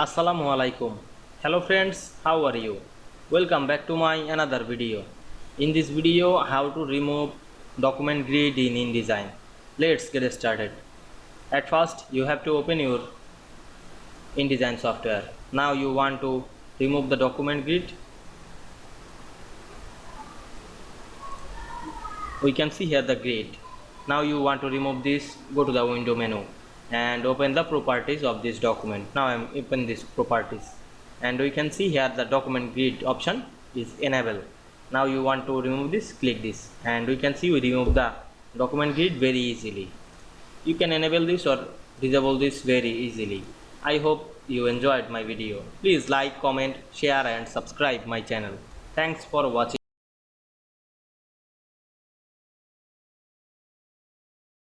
Assalamu Walaikum. Hello friends, how are you? Welcome back to my another video. In this video, how to remove document grid in InDesign. Let's get started. At first, you have to open your InDesign software. Now you want to remove the document grid. We can see here the grid. Now you want to remove this, go to the window menu and open the properties of this document. Now I am open this properties and we can see here the document grid option is enable. Now you want to remove this, click this and we can see we remove the document grid very easily. You can enable this or disable this very easily. I hope you enjoyed my video. Please like, comment, share and subscribe my channel. Thanks for watching.